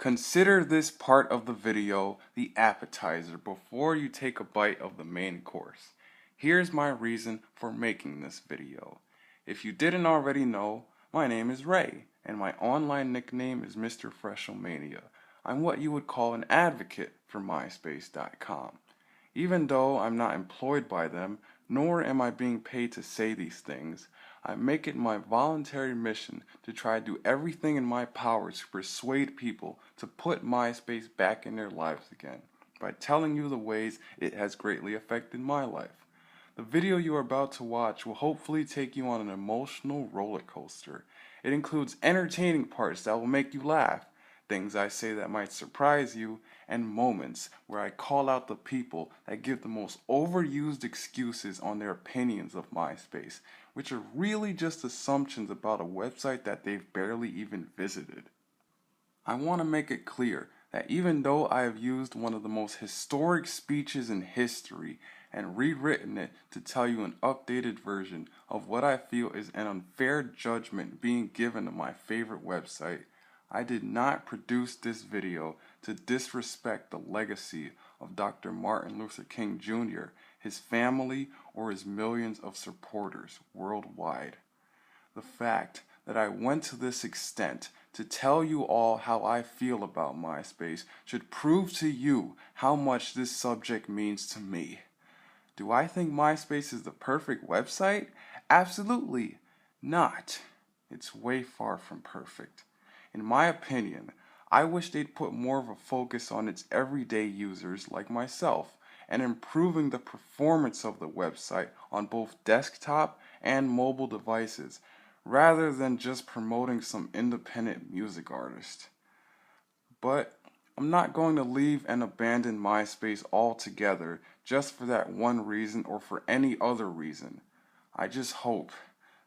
Consider this part of the video the appetizer before you take a bite of the main course. Here's my reason for making this video. If you didn't already know, my name is Ray, and my online nickname is Mr. Freshelmania. I'm what you would call an advocate for Myspace.com. Even though I'm not employed by them, nor am I being paid to say these things, I make it my voluntary mission to try to do everything in my power to persuade people to put MySpace back in their lives again, by telling you the ways it has greatly affected my life. The video you are about to watch will hopefully take you on an emotional roller coaster. It includes entertaining parts that will make you laugh, things I say that might surprise you, and moments where I call out the people that give the most overused excuses on their opinions of MySpace, which are really just assumptions about a website that they've barely even visited. I want to make it clear that even though I have used one of the most historic speeches in history and rewritten it to tell you an updated version of what I feel is an unfair judgment being given to my favorite website, I did not produce this video to disrespect the legacy of Dr. Martin Luther King Jr., his family, or his millions of supporters worldwide. The fact that I went to this extent to tell you all how I feel about MySpace should prove to you how much this subject means to me. Do I think MySpace is the perfect website? Absolutely not. It's way far from perfect. In my opinion, I wish they'd put more of a focus on its everyday users like myself and improving the performance of the website on both desktop and mobile devices, rather than just promoting some independent music artist. But I'm not going to leave and abandon MySpace altogether just for that one reason or for any other reason. I just hope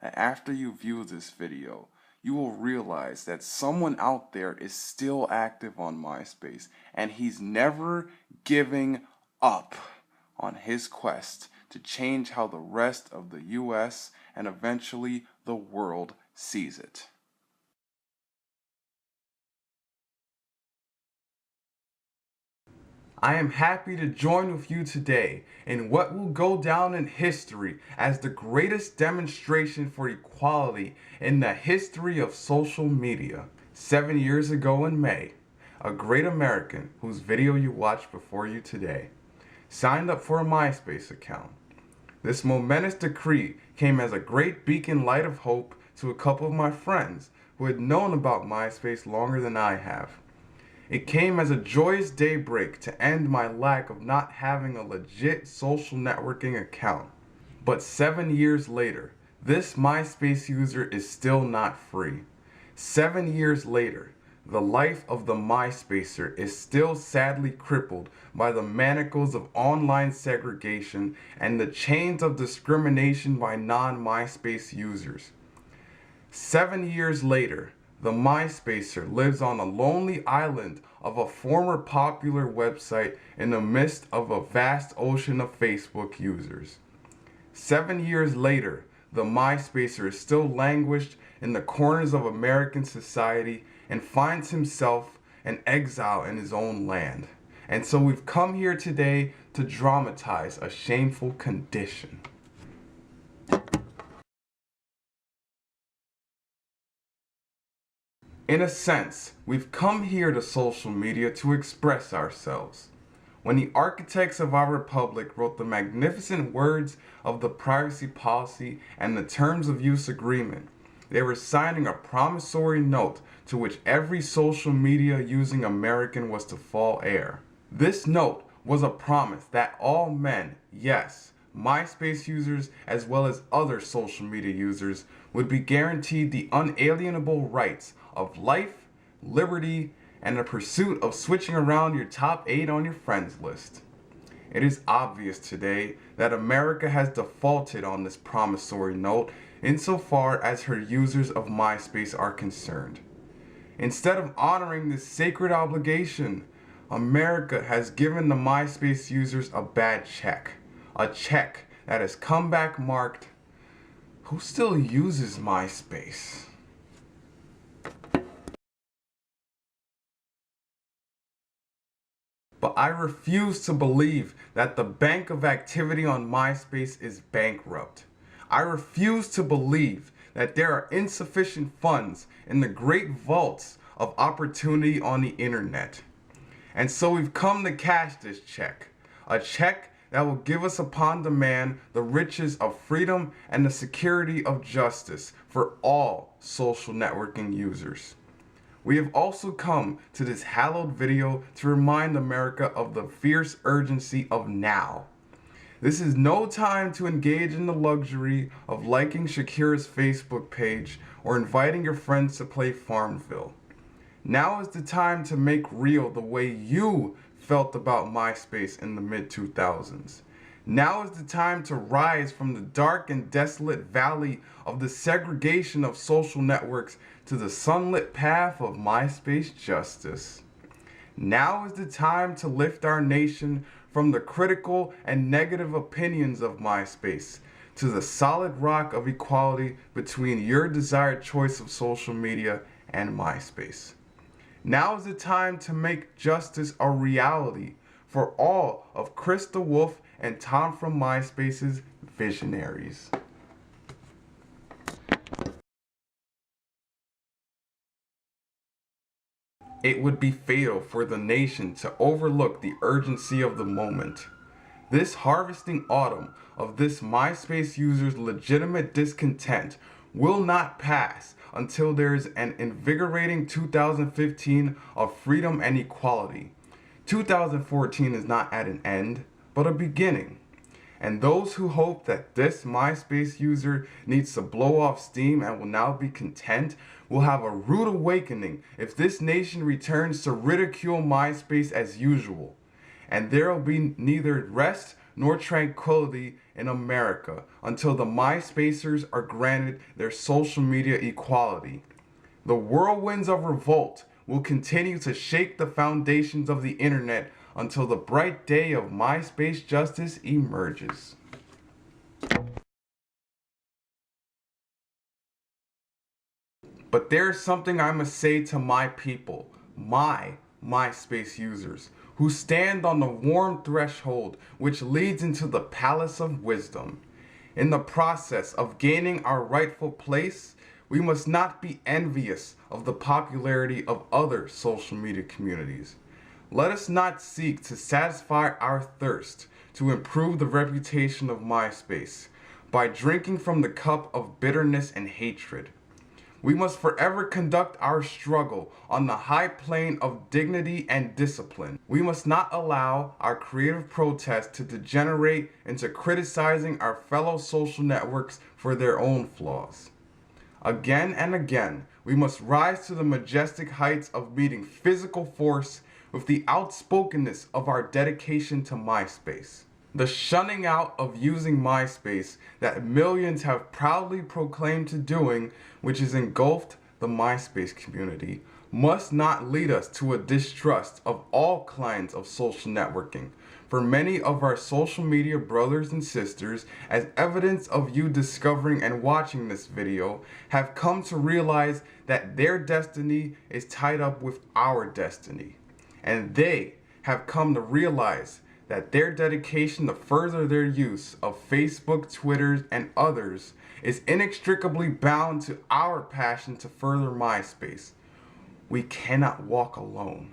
that after you view this video, you will realize that someone out there is still active on MySpace and he's never giving up on his quest to change how the rest of the US and eventually the world sees it. I am happy to join with you today in what will go down in history as the greatest demonstration for equality in the history of social media. 7 years ago in May, a great American, whose video you watched before you today, signed up for a MySpace account. This momentous decree came as a great beacon light of hope to a couple of my friends who had known about MySpace longer than I have. It came as a joyous daybreak to end my lack of not having a legit social networking account. But 7 years later, this MySpace user is still not free. 7 years later, the life of the MySpacer is still sadly crippled by the manacles of online segregation and the chains of discrimination by non-MySpace users. 7 years later, the MySpacer lives on a lonely island of a former popular website in the midst of a vast ocean of Facebook users. 7 years later, the MySpacer is still languished in the corners of American society and finds himself an exile in his own land. And so we've come here today to dramatize a shameful condition. In a sense, we've come here to social media to express ourselves. When the architects of our republic wrote the magnificent words of the privacy policy and the terms of use agreement, they were signing a promissory note to which every social media using American was to fall heir. This note was a promise that all men, yes, MySpace users as well as other social media users, would be guaranteed the unalienable rights of life, liberty, and the pursuit of switching around your top 8 on your friends list. It is obvious today that America has defaulted on this promissory note insofar as her users of MySpace are concerned. Instead of honoring this sacred obligation, America has given the MySpace users a bad check. A check that has come back marked, "Who still uses MySpace?" I refuse to believe that the bank of activity on MySpace is bankrupt. I refuse to believe that there are insufficient funds in the great vaults of opportunity on the internet. And so we've come to cash this check. A check that will give us upon demand the riches of freedom and the security of justice for all social networking users. We have also come to this hallowed video to remind America of the fierce urgency of now. This is no time to engage in the luxury of liking Shakira's Facebook page or inviting your friends to play Farmville. Now is the time to make real the way you felt about MySpace in the mid-2000s. Now is the time to rise from the dark and desolate valley of the segregation of social networks to the sunlit path of MySpace justice. Now is the time to lift our nation from the critical and negative opinions of MySpace to the solid rock of equality between your desired choice of social media and MySpace. Now is the time to make justice a reality for all of Chris the Wolf and Tom from MySpace's visionaries. It would be fatal for the nation to overlook the urgency of the moment. This harvesting autumn of this MySpace user's legitimate discontent will not pass until there is an invigorating 2015 of freedom and equality. 2014 is not at an end, but a beginning. And those who hope that this MySpace user needs to blow off steam and will now be content will have a rude awakening if this nation returns to ridicule MySpace as usual. And there will be neither rest nor tranquility in America until the MySpacers are granted their social media equality. The whirlwinds of revolt will continue to shake the foundations of the internet until the bright day of MySpace justice emerges. But there's something I must say to my people, my MySpace users, who stand on the warm threshold which leads into the palace of wisdom. In the process of gaining our rightful place, we must not be envious of the popularity of other social media communities. Let us not seek to satisfy our thirst to improve the reputation of MySpace by drinking from the cup of bitterness and hatred. We must forever conduct our struggle on the high plane of dignity and discipline. We must not allow our creative protest to degenerate into criticizing our fellow social networks for their own flaws. Again and again, we must rise to the majestic heights of meeting physical force with the outspokenness of our dedication to MySpace. The shunning out of using MySpace that millions have proudly proclaimed to doing, which has engulfed the MySpace community, must not lead us to a distrust of all kinds of social networking. For many of our social media brothers and sisters, as evidence of you discovering and watching this video, have come to realize that their destiny is tied up with our destiny. And they have come to realize that their dedication to further their use of Facebook, Twitter, and others is inextricably bound to our passion to further MySpace. We cannot walk alone.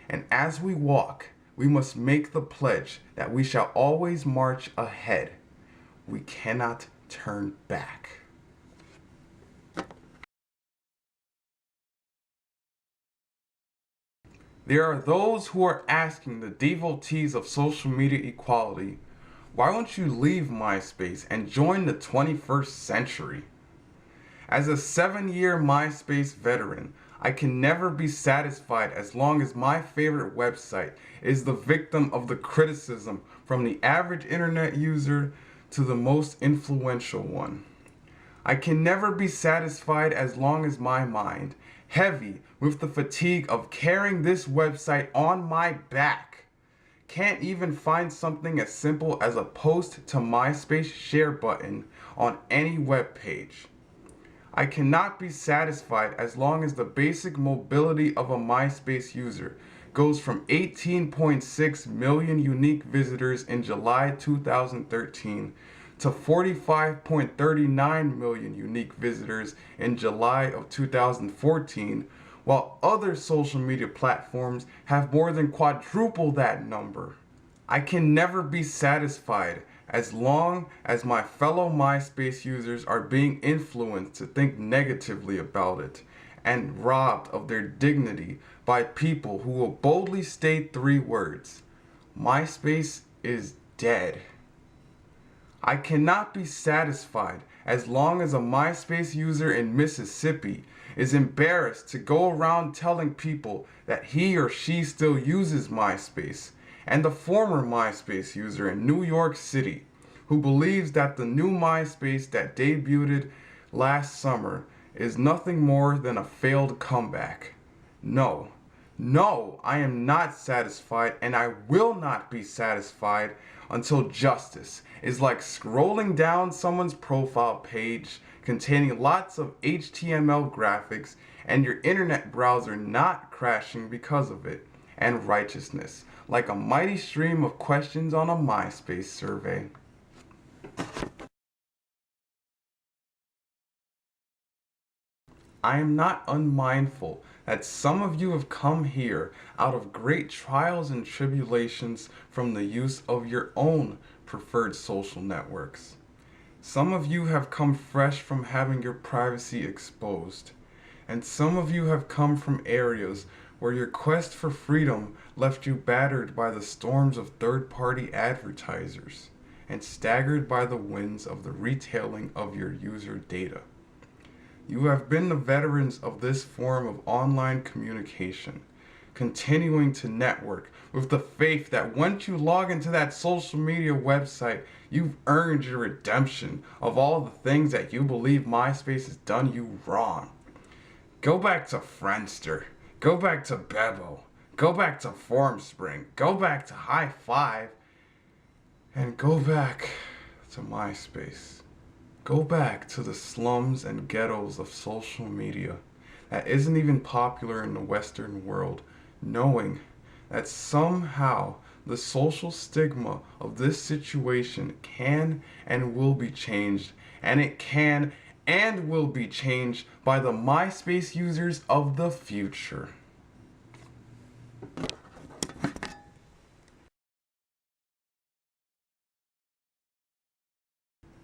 And as we walk, we must make the pledge that we shall always march ahead. We cannot turn back. There are those who are asking the devotees of social media equality, why won't you leave MySpace and join the 21st century? As a 7-year MySpace veteran, I can never be satisfied as long as my favorite website is the victim of the criticism from the average internet user to the most influential one. I can never be satisfied as long as my mind, heavy with the fatigue of carrying this website on my back, can't even find something as simple as a post to MySpace share button on any web page. I cannot be satisfied as long as the basic mobility of a MySpace user goes from 18.6 million unique visitors in July 2013 to 45.39 million unique visitors in July of 2014, while other social media platforms have more than quadrupled that number. I can never be satisfied as long as my fellow Myspace users are being influenced to think negatively about it and robbed of their dignity by people who will boldly state 3 words: MySpace is dead. I cannot be satisfied as long as a Myspace user in Mississippi is embarrassed to go around telling people that he or she still uses MySpace, and the former Myspace user in New York City who believes that the new MySpace that debuted last summer is nothing more than a failed comeback. No, I am not satisfied, and I will not be satisfied until justice is like scrolling down someone's profile page containing lots of HTML graphics and your internet browser not crashing because of it, and righteousness like a mighty stream of questions on a MySpace survey. I am not unmindful that some of you have come here out of great trials and tribulations from the use of your own preferred social networks. Some of you have come fresh from having your privacy exposed, and some of you have come from areas where your quest for freedom left you battered by the storms of third-party advertisers and staggered by the winds of the retailing of your user data. You have been the veterans of this form of online communication, continuing to network with the faith that once you log into that social media website, you've earned your redemption of all the things that you believe MySpace has done you wrong. Go back to Friendster, go back to Bebo, go back to Formspring, go back to High Five, and go back to MySpace. Go back to the slums and ghettos of social media that isn't even popular in the Western world, knowing that somehow the social stigma of this situation can and will be changed, and it can and will be changed by the MySpace users of the future.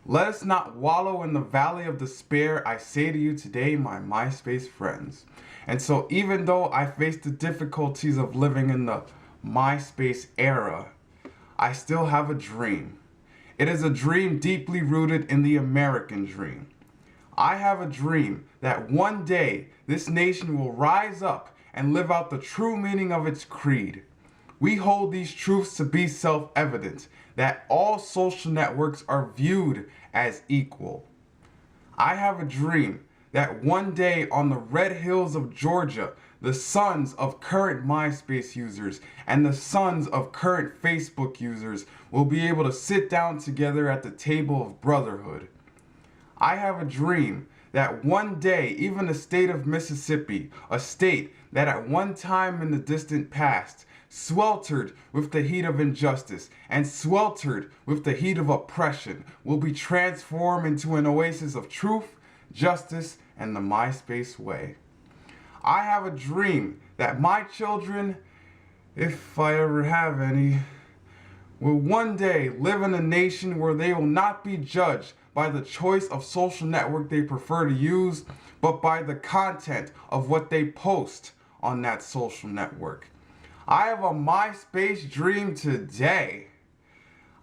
Let us not wallow in the valley of despair, I say to you today, my MySpace friends. And so even though I face the difficulties of living in the MySpace era, I still have a dream. It is a dream deeply rooted in the American dream. I have a dream that one day this nation will rise up and live out the true meaning of its creed. We hold these truths to be self-evident, that all social networks are viewed as equal. I have a dream that one day on the red hills of Georgia, the sons of current MySpace users and the sons of current Facebook users will be able to sit down together at the table of brotherhood. I have a dream that one day even the state of Mississippi, a state that at one time in the distant past sweltered with the heat of injustice and sweltered with the heat of oppression, will be transformed into an oasis of truth, justice, and the MySpace way. I have a dream that my children, if I ever have any, will one day live in a nation where they will not be judged by the choice of social network they prefer to use, but by the content of what they post on that social network. I have a MySpace dream today.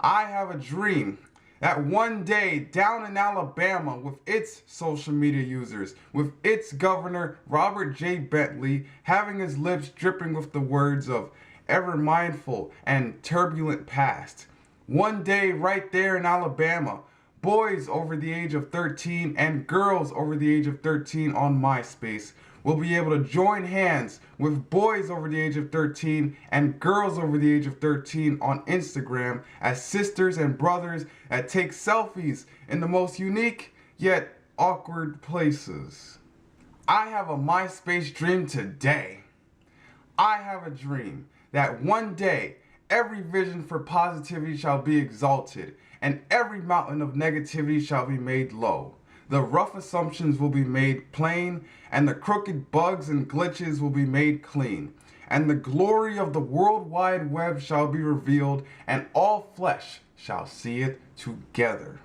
I have a dream that one day down in Alabama with its social media users, with its governor Robert J. Bentley having his lips dripping with the words of ever mindful and turbulent past. One day right there in Alabama, boys over the age of 13 and girls over the age of 13 on MySpace will be able to join hands with boys over the age of 13 and girls over the age of 13 on Instagram as sisters and brothers that take selfies in the most unique yet awkward places. I have a MySpace dream today. I have a dream that one day every vision for positivity shall be exalted, and every mountain of negativity shall be made low. The rough assumptions will be made plain, and the crooked bugs and glitches will be made clean. And the glory of the World Wide Web shall be revealed, and all flesh shall see it together.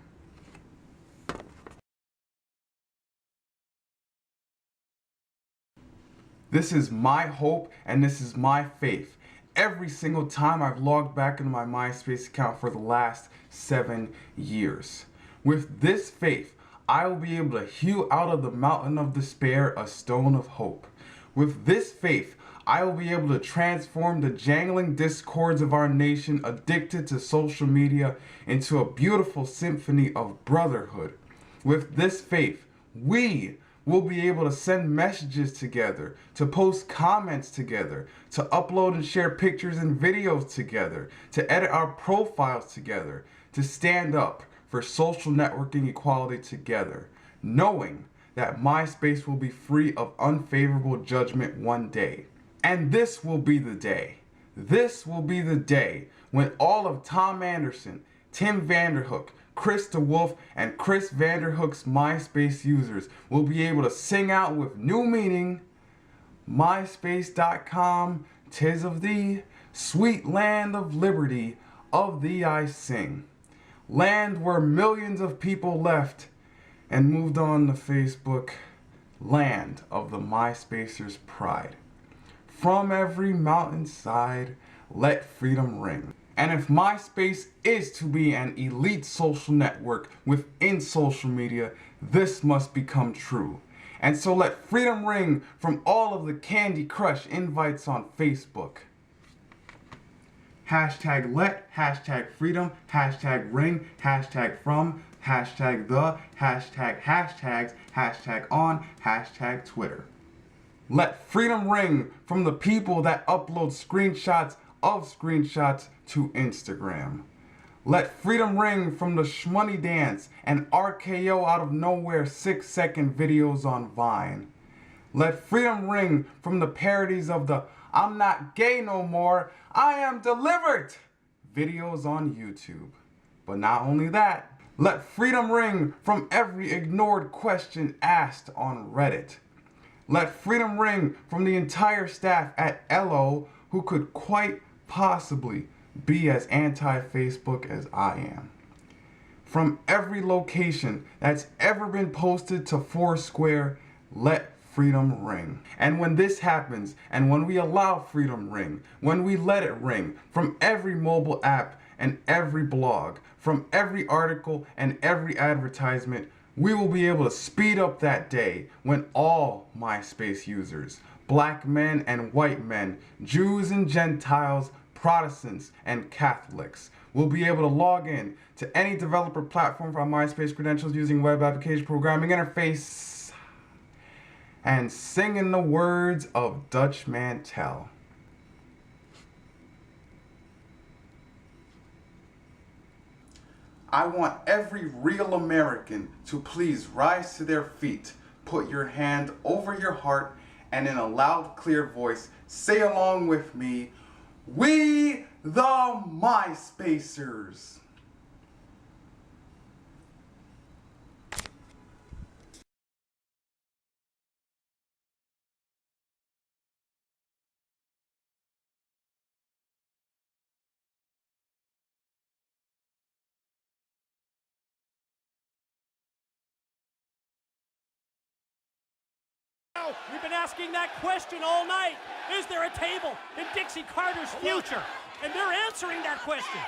This is my hope and this is my faith. Every single time I've logged back into my Myspace account for the last 7 years. With this faith, I will be able to hew out of the mountain of despair a stone of hope. With this faith, I will be able to transform the jangling discords of our nation addicted to social media into a beautiful symphony of brotherhood. With this faith, we will be able to send messages together, to post comments together, to upload and share pictures and videos together, to edit our profiles together, to stand up for social networking equality together, knowing that MySpace will be free of unfavorable judgment one day. And this will be the day. This will be the day when all of Tom Anderson, Tim Vanderhook, Chris DeWolf, and Chris Vanderhook's MySpace users will be able to sing out with new meaning, myspace.com, 'tis of thee, sweet land of liberty, of thee I sing. Land where millions of people left and moved on to Facebook, land of the MySpacers' pride. From every mountainside, let freedom ring. And if MySpace is to be an elite social network within social media, this must become true. And so let freedom ring from all of the Candy Crush invites on Facebook. Hashtag let, hashtag freedom, hashtag ring, hashtag from, hashtag the, hashtag hashtags, hashtag on, hashtag Twitter. Let freedom ring from the people that upload screenshots of screenshots to Instagram. Let freedom ring from the shmoney dance and RKO out of nowhere 6-second videos on Vine. Let freedom ring from the parodies of the I'm not gay no more, I am delivered videos on YouTube. But not only that, let freedom ring from every ignored question asked on Reddit. Let freedom ring from the entire staff at LO who could quite possibly be as anti-Facebook as I am. From every location that's ever been posted to Foursquare, let freedom ring. And when this happens, and when we allow freedom ring, when we let it ring from every mobile app and every blog, from every article and every advertisement, we will be able to speed up that day when all MySpace users, black men and white men, Jews and Gentiles, Protestants and Catholics, will be able to log in to any developer platform from MySpace credentials using web application programming interface and sing in the words of Dutch Mantel. I want every real American to please rise to their feet, put your hand over your heart, and in a loud, clear voice, say along with me, "We the MySpacers." We've been asking that question all night. Is there a table in Dixie Carter's future? And they're answering that question.